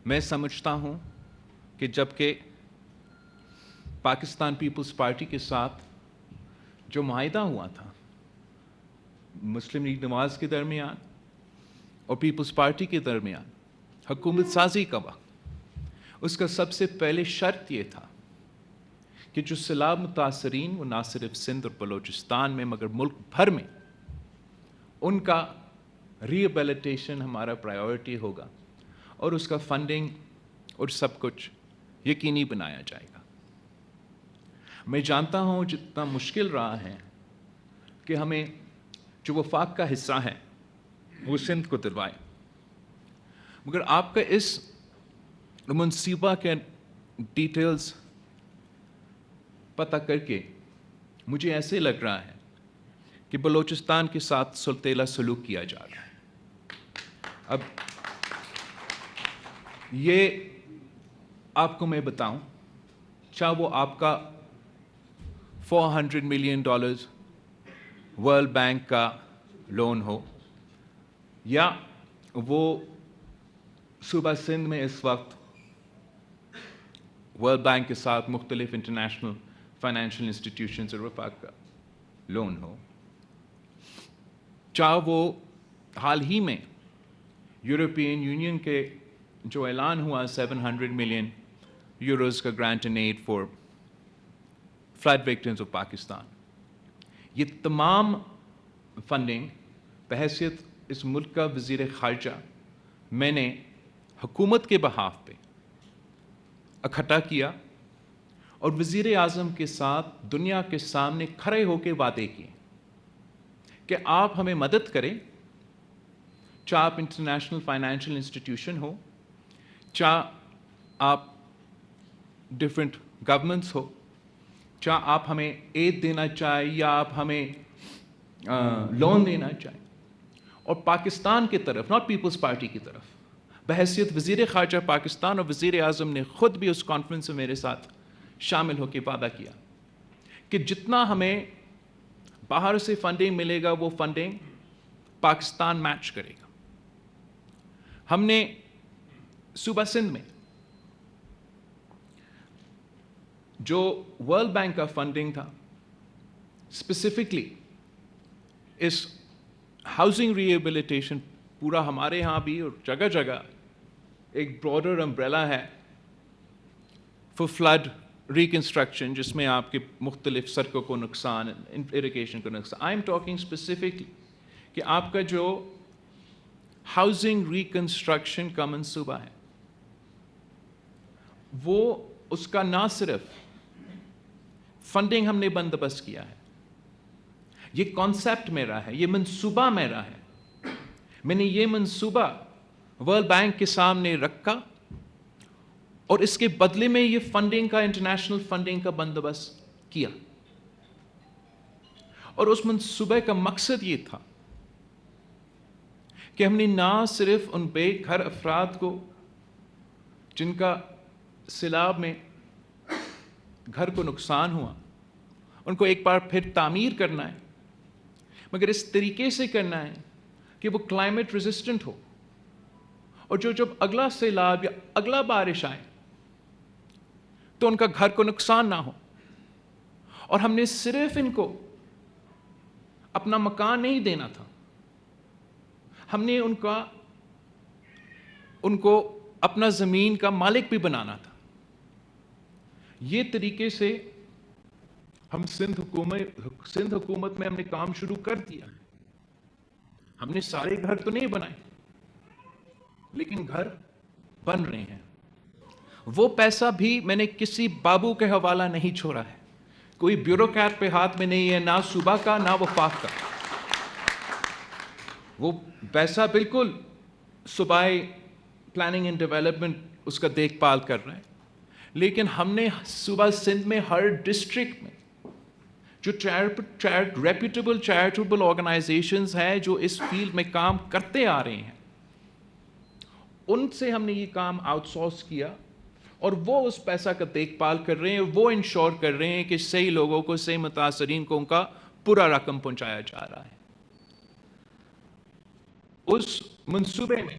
میں سمجھتا ہوں کہ جبکہ پاکستان پیپلز پارٹی کے ساتھ جو معاہدہ ہوا تھا مسلم لیگ نواز کے درمیان اور پیپلز پارٹی کے درمیان حکومت سازی کا وقت، اس کا سب سے پہلے شرط یہ تھا کہ جو سیلاب متاثرین وہ نہ صرف سندھ اور بلوچستان میں مگر ملک بھر میں، ان کا ریہیبلیٹیشن ہمارا پرائیورٹی ہوگا اور اس کا فنڈنگ اور سب کچھ یقینی بنایا جائے گا۔ میں جانتا ہوں جتنا مشکل رہا ہے کہ ہمیں جو وفاق کا حصہ ہے وہ سندھ کو دلوائے، مگر آپ کا اس منصوبہ کے ڈیٹیلز پتہ کر کے مجھے ایسے لگ رہا ہے کہ بلوچستان کے ساتھ سلطیلا سلوک کیا جا رہا ہے۔ اب یہ آپ کو میں بتاؤں، چاہے وہ آپ کا $400 ملین ورلڈ بینک کا لون ہو، یا وہ صوبہ سندھ میں اس وقت ورلڈ بینک کے ساتھ مختلف انٹرنیشنل فائنینشیل انسٹیٹیوشنز اور وفاق کا لون ہو، چاہے وہ حال ہی میں یورپین یونین کے جو اعلان ہوا 700 ملین یوروز کا grant and aid for flood victims of Pakistan, یہ تمام فنڈنگ بحیثیت اس ملک کا وزیر خارجہ میں نے حکومت کے بہاف پہ اکٹھا کیا اور وزیر اعظم کے ساتھ دنیا کے سامنے کھڑے ہو کے وعدے کیے کہ آپ ہمیں مدد کریں، چاہے آپ انٹرنیشنل فائنینشیل انسٹیٹیوشن ہو، چاہے آپ ڈفرینٹ گورنمنٹس ہو، چاہے آپ ہمیں ایڈ دینا چاہیں یا آپ ہمیں لون دینا چاہیں، اور پاکستان کی طرف، ناٹ پیپلز پارٹی کی طرف، بحیثیت وزیر خارجہ پاکستان اور وزیر اعظم نے خود بھی اس کانفرنس میں میرے ساتھ شامل ہو کے وعدہ کیا کہ جتنا ہمیں باہر سے فنڈنگ ملے گا وہ فنڈنگ پاکستان میچ کرے گا۔ ہم نے صوبہ سندھ میں جو ورلڈ بینک کا فنڈنگ تھا، اسپیسیفکلی اس ہاؤسنگ ریہیبلیٹیشن، پورا ہمارے ہاں بھی اور جگہ جگہ ایک براڈر امبریلا ہے فار فلڈ ریکنسٹرکشن، جس میں آپ کے مختلف سڑکوں کو نقصان، اریگیشن کو نقصان۔ آئی ایم ٹاکنگ اسپیسیفکلی کہ آپ کا جو ہاؤسنگ ریکنسٹرکشن کا منصوبہ ہے، وہ اس کا نہ صرف فنڈنگ ہم نے بندوبست کیا ہے، یہ کانسیپٹ میرا ہے، یہ منصوبہ میرا ہے، میں نے یہ منصوبہ ورلڈ بینک کے سامنے رکھا اور اس کے بدلے میں یہ فنڈنگ کا، انٹرنیشنل فنڈنگ کا بندوبست کیا، اور اس منصوبے کا مقصد یہ تھا کہ ہم نے نہ صرف ان بے گھر افراد کو جن کا سیلاب میں گھر کو نقصان ہوا، ان کو ایک بار پھر تعمیر کرنا ہے، مگر اس طریقے سے کرنا ہے کہ وہ کلائمیٹ ریزسٹنٹ ہو، اور جب اگلا سیلاب یا اگلا بارش آئے تو ان کا گھر کو نقصان نہ ہو۔ اور ہم نے صرف ان کو اپنا مکان نہیں دینا تھا، ہم نے ان کو اپنا زمین کا مالک بھی بنانا تھا۔ یہ طریقے سے ہم سندھ حکومت میں ہم نے کام شروع کر دیا ہے۔ ہم نے سارے گھر تو نہیں بنائے، لیکن گھر بن رہے ہیں۔ وہ پیسہ بھی میں نے کسی بابو کے حوالہ نہیں چھوڑا ہے، کوئی بیوروکریٹ پہ ہاتھ میں نہیں ہے، نہ صوبہ کا نہ وفاق کا۔ وہ پیسہ بالکل صوبائی پلاننگ اینڈ ڈیولپمنٹ اس کا دیکھ بھال کر رہے ہیں، لیکن ہم نے صوبہ سندھ میں ہر ڈسٹرکٹ میں جو ریپیوٹیبل چیریٹیبل آرگنائزیشنز ہیں جو اس فیلڈ میں کام کرتے آ رہے ہیں، ان سے ہم نے یہ کام آؤٹ سورس کیا، اور وہ اس پیسہ کا دیکھ بھال کر رہے ہیں، وہ انشور کر رہے ہیں کہ صحیح لوگوں کو، صحیح متاثرین کو ان کا پورا رقم پہنچایا جا رہا ہے۔ اس منصوبے میں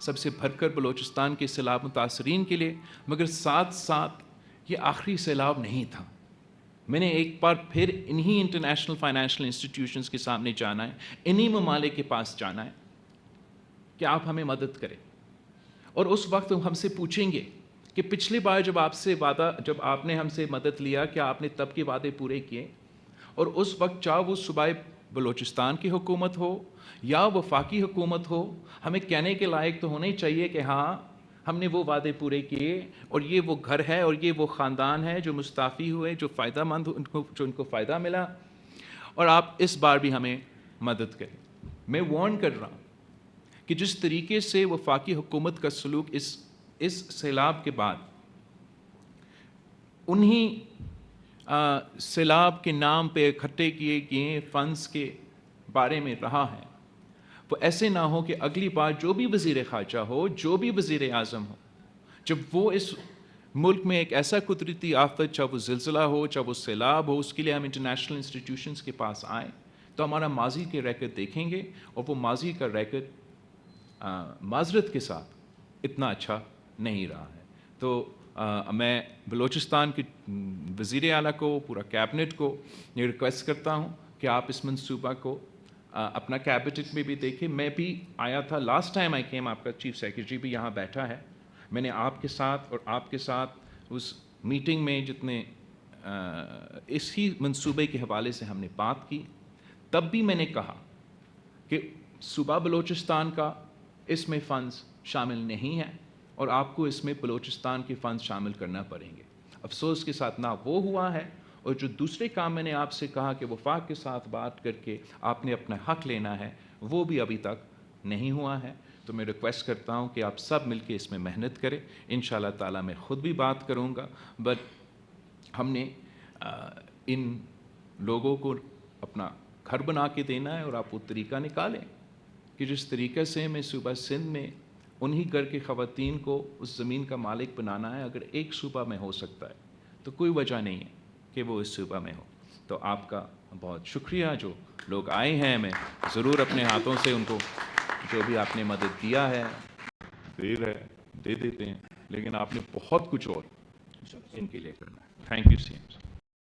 سب سے بھر کر بلوچستان کے سیلاب متاثرین کے لیے، مگر ساتھ ساتھ یہ آخری سیلاب نہیں تھا. میں نے ایک بار پھر انہی انٹرنیشنل فائنینشیل انسٹیٹیوشنز کے سامنے جانا ہے، انہی ممالک کے پاس جانا ہے کہ آپ ہمیں مدد کریں. اور اس وقت ہم سے پوچھیں گے کہ پچھلی بار جب آپ نے ہم سے مدد لیا، کیا آپ نے تب کے وعدے پورے کیے؟ اور اس وقت چاہے وہ صوبائی بلوچستان کی حکومت ہو یا وفاقی حکومت ہو، ہمیں کہنے کے لائق تو ہونا ہی چاہیے کہ ہاں ہم نے وہ وعدے پورے کیے، اور یہ وہ گھر ہے اور یہ وہ خاندان ہے جو مستعفی ہوئے، جو فائدہ مند جو ان کو فائدہ ملا، اور آپ اس بار بھی ہمیں مدد کریں. میں وارن کر رہا ہوں کہ جس طریقے سے وفاقی حکومت کا سلوک اس سیلاب کے بعد انہی سیلاب کے نام پہ اکٹھے کیے گئے فنڈز کے بارے میں رہا ہے، وہ ایسے نہ ہو کہ اگلی بار جو بھی وزیر خارجہ ہو، جو بھی وزیر اعظم ہو، جب وہ اس ملک میں ایک ایسا قدرتی آفت، چاہے وہ زلزلہ ہو، چاہے وہ سیلاب ہو، اس کے لیے ہم انٹرنیشنل انسٹیٹیوشنز کے پاس آئیں تو ہمارا ماضی کے ریکارڈ دیکھیں گے، اور وہ ماضی کا ریکارڈ معذرت کے ساتھ اتنا اچھا نہیں رہا ہے. تو میں بلوچستان کے وزیر اعلیٰ کو، پورا کیبنٹ کو یہ ریکویسٹ کرتا ہوں کہ آپ اس منصوبہ کو اپنا کیبنٹ میں بھی دیکھیں. میں بھی آیا تھا لاسٹ ٹائم آئی کیم، آپ کا چیف سیکرٹری بھی یہاں بیٹھا ہے. میں نے آپ کے ساتھ اور آپ کے ساتھ اس میٹنگ میں جتنے اسی منصوبے کے حوالے سے ہم نے بات کی، تب بھی میں نے کہا کہ صوبہ بلوچستان کا اس میں فنڈز شامل نہیں ہیں، اور آپ کو اس میں بلوچستان کے فنڈز شامل کرنا پڑیں گے. افسوس کے ساتھ نہ وہ ہوا ہے، اور جو دوسرے کام میں نے آپ سے کہا کہ وفاق کے ساتھ بات کر کے آپ نے اپنا حق لینا ہے، وہ بھی ابھی تک نہیں ہوا ہے. تو میں ریکویسٹ کرتا ہوں کہ آپ سب مل کے اس میں محنت کریں. انشاءاللہ تعالیٰ میں خود بھی بات کروں گا، بٹ ہم نے ان لوگوں کو اپنا گھر بنا کے دینا ہے، اور آپ وہ طریقہ نکالیں کہ جس طریقے سے میں صوبہ سندھ میں انہی گھر کی خواتین کو اس زمین کا مالک بنانا ہے. اگر ایک صوبہ میں ہو سکتا ہے تو کوئی وجہ نہیں ہے کہ وہ اس صوبہ میں ہو. تو آپ کا بہت شکریہ، جو لوگ آئے ہیں میں ضرور اپنے ہاتھوں سے ان کو جو بھی آپ نے مدد دیا ہے دیر ہے دے دیتے ہیں، لیکن آپ نے بہت کچھ اور ان کے لیے کرنا ہے. Thank you CM M.